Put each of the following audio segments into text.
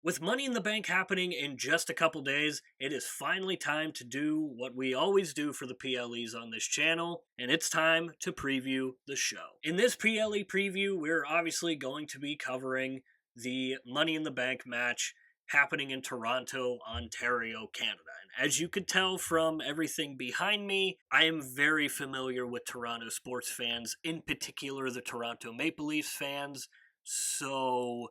With Money in the Bank happening in just a couple days, it is finally time to do what we always do for the PLEs on this channel, and it's time to preview the show. In this PLE preview, we're obviously going to be covering the Money in the Bank match happening in Toronto, Ontario, Canada. And as you could tell from everything behind me, I am very familiar with Toronto sports fans, in particular the Toronto Maple Leafs fans, so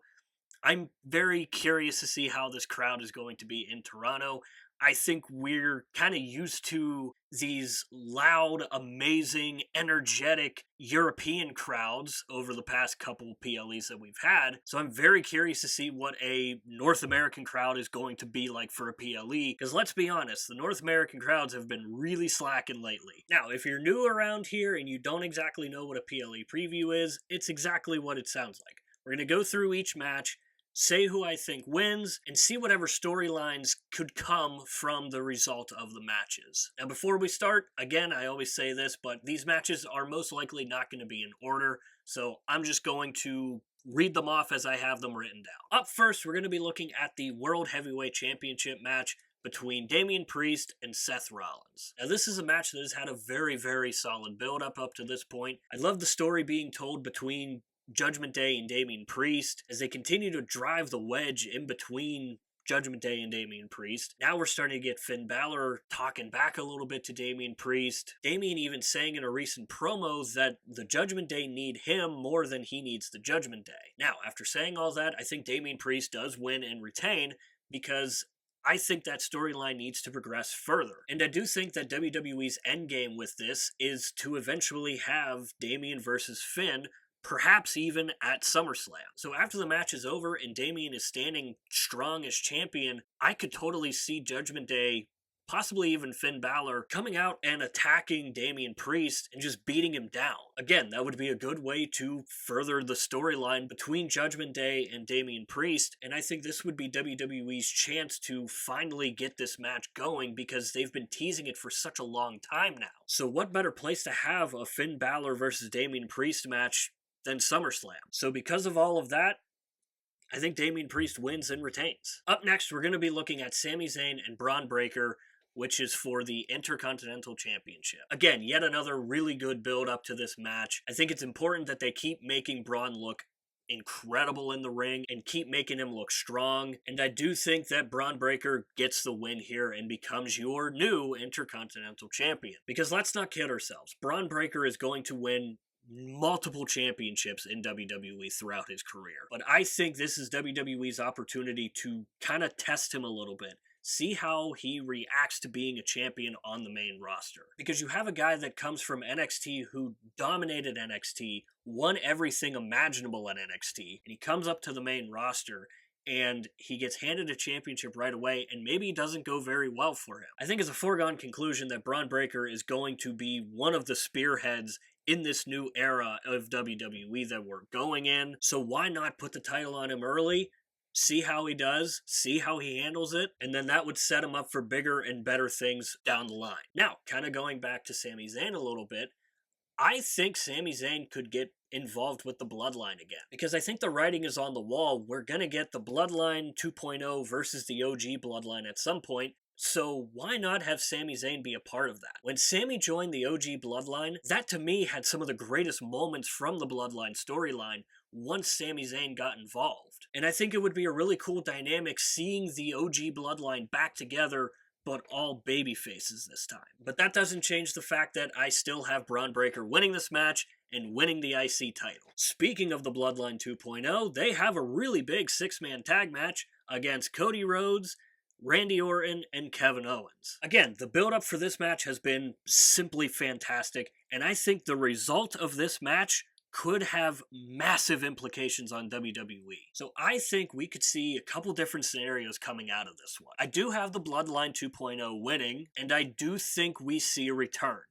I'm very curious to see how this crowd is going to be in Toronto. I think we're kind of used to these loud, amazing, energetic European crowds over the past couple PLEs that we've had. So I'm very curious to see what a North American crowd is going to be like for a PLE. Because let's be honest, the North American crowds have been really slacking lately. Now, if you're new around here and you don't exactly know what a PLE preview is, it's exactly what it sounds like. We're going to go through each match, say who I think wins, and see whatever storylines could come from the result of the matches. Now, before we start, again, I always say this, but these matches are most likely not going to be in order, so I'm just going to read them off as I have them written down. Up first, we're going to be looking at the World Heavyweight Championship match between Damian Priest and Seth Rollins. Now, this is a match that has had a very, very solid build-up up to this point. I love the story being told between Judgment Day and Damian Priest as they continue to drive the wedge in between Judgment Day and Damian Priest. Now we're starting to get Finn Balor talking back a little bit to Damian Priest. Damian even saying in a recent promo that the Judgment Day need him more than he needs the Judgment Day. Now, after saying all that, I think Damian Priest does win and retain because I think that storyline needs to progress further. And I do think that WWE's endgame with this is to eventually have Damian versus Finn, perhaps even at SummerSlam. So after the match is over and Damian is standing strong as champion, I could totally see Judgment Day, possibly even Finn Balor, coming out and attacking Damian Priest and just beating him down. Again, that would be a good way to further the storyline between Judgment Day and Damian Priest, and I think this would be WWE's chance to finally get this match going because they've been teasing it for such a long time now. So what better place to have a Finn Balor versus Damian Priest match than SummerSlam? So because of all of that, I think Damian Priest wins and retains. Up next, we're going to be looking at Sami Zayn and Braun Breaker, which is for the Intercontinental Championship. Again, yet another really good build up to this match. I think it's important that they keep making Braun look incredible in the ring and keep making him look strong. And I do think that Braun Breaker gets the win here and becomes your new Intercontinental Champion. Because let's not kid ourselves, Braun Breaker is going to win multiple championships in WWE throughout his career. But I think this is WWE's opportunity to kind of test him a little bit. See how he reacts to being a champion on the main roster. Because you have a guy that comes from NXT who dominated NXT, won everything imaginable at NXT, and he comes up to the main roster and he gets handed a championship right away, and maybe it doesn't go very well for him. I think it's a foregone conclusion that Braun Breaker is going to be one of the spearheads in this new era of WWE that we're going in. So why not put the title on him early, see how he does, see how he handles it, and then that would set him up for bigger and better things down the line. Now, kind of going back to Sami Zayn a little bit, I think Sami Zayn could get involved with the Bloodline again. Because I think the writing is on the wall. We're going to get the Bloodline 2.0 versus the OG Bloodline at some point. So why not have Sami Zayn be a part of that? When Sami joined the OG Bloodline, that to me had some of the greatest moments from the Bloodline storyline once Sami Zayn got involved. And I think it would be a really cool dynamic seeing the OG Bloodline back together, but all baby faces this time. But that doesn't change the fact that I still have Braun Breaker winning this match and winning the IC title. Speaking of the Bloodline 2.0, they have a really big six-man tag match against Cody Rhodes, Randy Orton, and Kevin Owens. Again, the build-up for this match has been simply fantastic, and I think the result of this match could have massive implications on WWE. So I think we could see a couple different scenarios coming out of this one. I do have the Bloodline 2.0 winning, and I do think we see a return.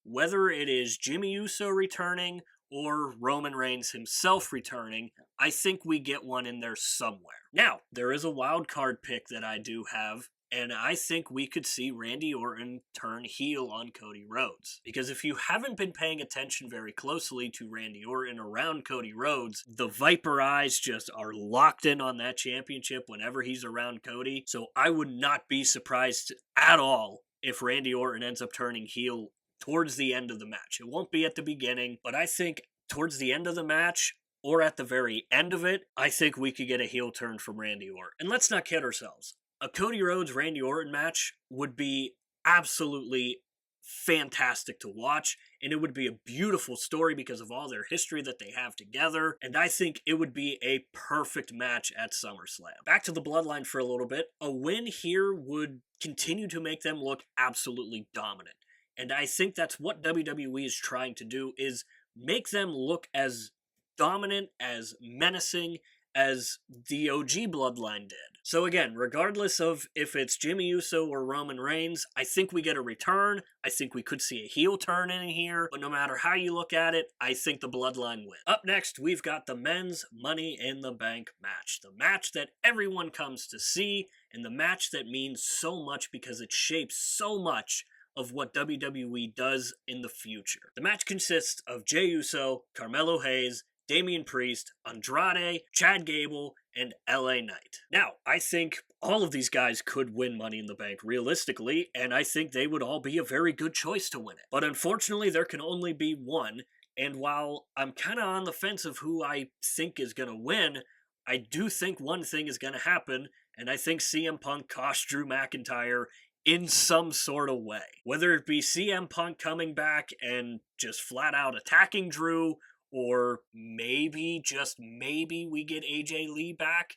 Whether it is Jimmy Uso returning or Roman Reigns himself returning, I think we get one in there somewhere. Now, there is a wild card pick that I do have and I think we could see Randy Orton turn heel on Cody Rhodes. Because if you haven't been paying attention very closely to Randy Orton around Cody Rhodes, the Viper eyes just are locked in on that championship whenever he's around Cody. So I would not be surprised at all if Randy Orton ends up turning heel towards the end of the match. It won't be at the beginning, but I think towards the end of the match, or at the very end of it, I think we could get a heel turn from Randy Orton. And let's not kid ourselves. A Cody Rhodes-Randy Orton match would be absolutely fantastic to watch, and it would be a beautiful story because of all their history that they have together, and I think it would be a perfect match at SummerSlam. Back to the Bloodline for a little bit. A win here would continue to make them look absolutely dominant, and I think that's what WWE is trying to do, is make them look as dominant, as menacing as the OG Bloodline did. So again, regardless of if it's Jimmy Uso or Roman Reigns, I think we get a return. I think we could see a heel turn in here, but no matter how you look at it, I think the Bloodline win. Up next, we've got the men's Money in the Bank match. The match that everyone comes to see, and the match that means so much because it shapes so much of what WWE does in the future. The match consists of Jey Uso, Carmelo Hayes, Damian Priest, Andrade, Chad Gable, and LA Knight. Now, I think all of these guys could win Money in the Bank realistically, and I think they would all be a very good choice to win it. But unfortunately, there can only be one, and while I'm kind of on the fence of who I think is going to win, I do think one thing is going to happen, and I think CM Punk costs Drew McIntyre in some sort of way. Whether it be CM Punk coming back and just flat out attacking Drew, or maybe, just maybe, we get AJ Lee back.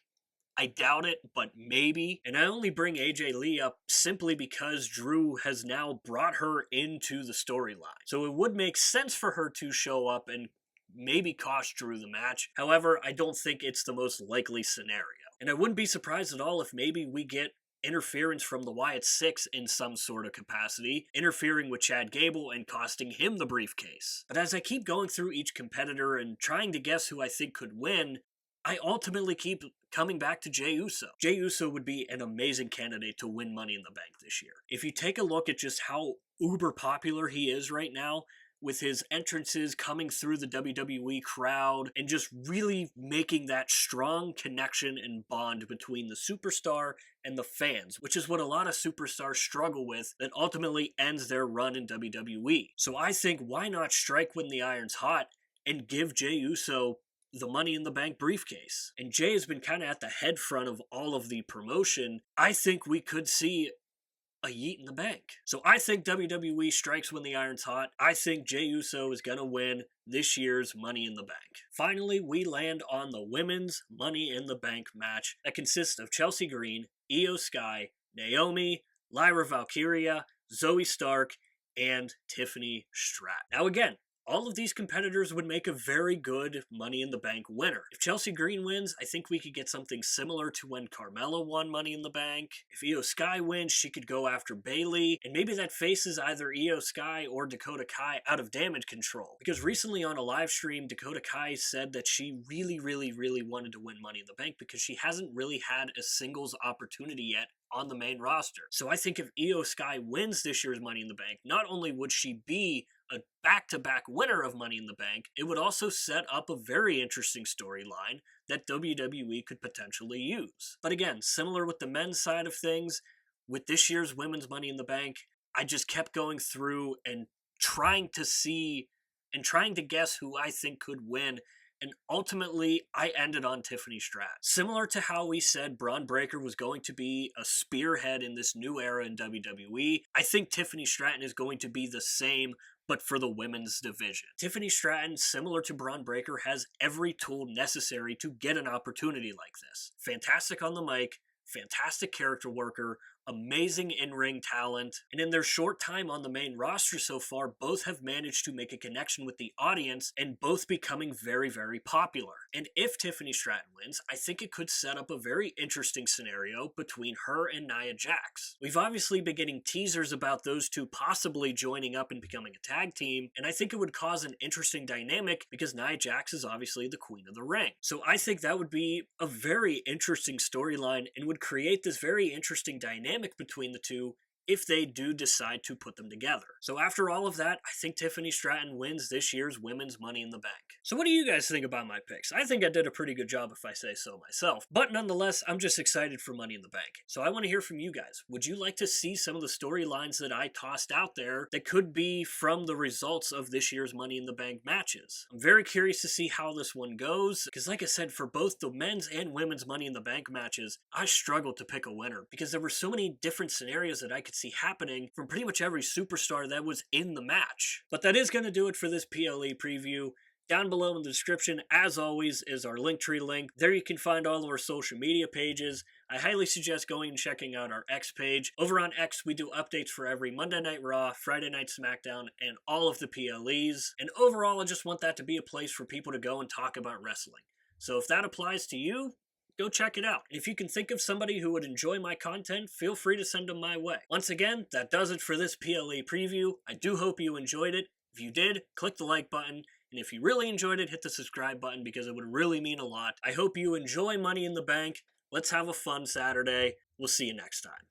I doubt it, but maybe. And I only bring AJ Lee up simply because Drew has now brought her into the storyline. So it would make sense for her to show up and maybe cost Drew the match. However, I don't think it's the most likely scenario. And I wouldn't be surprised at all if maybe we get interference from the Wyatt Six in some sort of capacity, interfering with Chad Gable and costing him the briefcase. But as I keep going through each competitor and trying to guess who I think could win, I ultimately keep coming back to Jey Uso. Jey Uso would be an amazing candidate to win Money in the Bank this year. If you take a look at just how uber popular he is right now, with his entrances coming through the WWE crowd and just really making that strong connection and bond between the superstar and the fans, which is what a lot of superstars struggle with that ultimately ends their run in WWE. So I think, why not strike when the iron's hot and give Jey Uso the Money in the Bank briefcase? And Jey has been kind of at the head front of all of the promotion. I think we could see a yeet in the bank. So I think WWE strikes when the iron's hot. I think Jey Uso is going to win this year's Money in the Bank. Finally, we land on the women's Money in the Bank match that consists of Chelsea Green, Io Sky, Naomi, Lyra Valkyria, Zoe Stark, and Tiffany Stratton. Now again, all of these competitors would make a very good Money in the Bank winner. If Chelsea Green wins, I think we could get something similar to when Carmella won Money in the Bank. If Io Sky wins, she could go after Bayley, and maybe that faces either Io Sky or Dakota Kai out of Damage Control. Because recently on a live stream, Dakota Kai said that she really wanted to win Money in the Bank because she hasn't really had a singles opportunity yet on the main roster. So I think if Io Sky wins this year's Money in the Bank, not only would she be a back-to-back winner of Money in the Bank, it would also set up a very interesting storyline that WWE could potentially use. But again, similar with the men's side of things, with this year's women's Money in the Bank, I just kept going through and trying to see and trying to guess who I think could win, and ultimately, I ended on Tiffany Stratton. Similar to how we said Braun Breaker was going to be a spearhead in this new era in WWE, I think Tiffany Stratton is going to be the same, but for the women's division. Tiffany Stratton, similar to Braun Breaker, has every tool necessary to get an opportunity like this. Fantastic on the mic, fantastic character worker, amazing in-ring talent, and in their short time on the main roster so far, both have managed to make a connection with the audience and both becoming very popular. And if Tiffany Stratton wins, I think it could set up a very interesting scenario between her and Nia Jax. We've obviously been getting teasers about those two possibly joining up and becoming a tag team, and I think it would cause an interesting dynamic because Nia Jax is obviously the queen of the ring. So I think that would be a very interesting storyline and would create this very interesting dynamic dynamic between the two if they do decide to put them together. So after all of that, I think Tiffany Stratton wins this year's Women's Money in the Bank. So what do you guys think about my picks? I think I did a pretty good job if I say so myself, but nonetheless, I'm just excited for Money in the Bank. So I want to hear from you guys. Would you like to see some of the storylines that I tossed out there that could be from the results of this year's Money in the Bank matches? I'm very curious to see how this one goes, because like I said, for both the men's and women's Money in the Bank matches, I struggled to pick a winner because there were so many different scenarios that I could see happening from pretty much every superstar that was in the match. But that is going to do it for this PLE preview. Down below in the description, as always, is our Linktree link. There you can find all of our social media pages. I highly suggest going and checking out our X page. Over on X, we do updates for every Monday Night Raw, Friday Night SmackDown, and all of the PLEs. And overall, I just want that to be a place for people to go and talk about wrestling. So if that applies to you, go check it out. If you can think of somebody who would enjoy my content, feel free to send them my way. Once again, that does it for this PLE preview. I do hope you enjoyed it. If you did, click the like button. And if you really enjoyed it, hit the subscribe button because it would really mean a lot. I hope you enjoy Money in the Bank. Let's have a fun Saturday. We'll see you next time.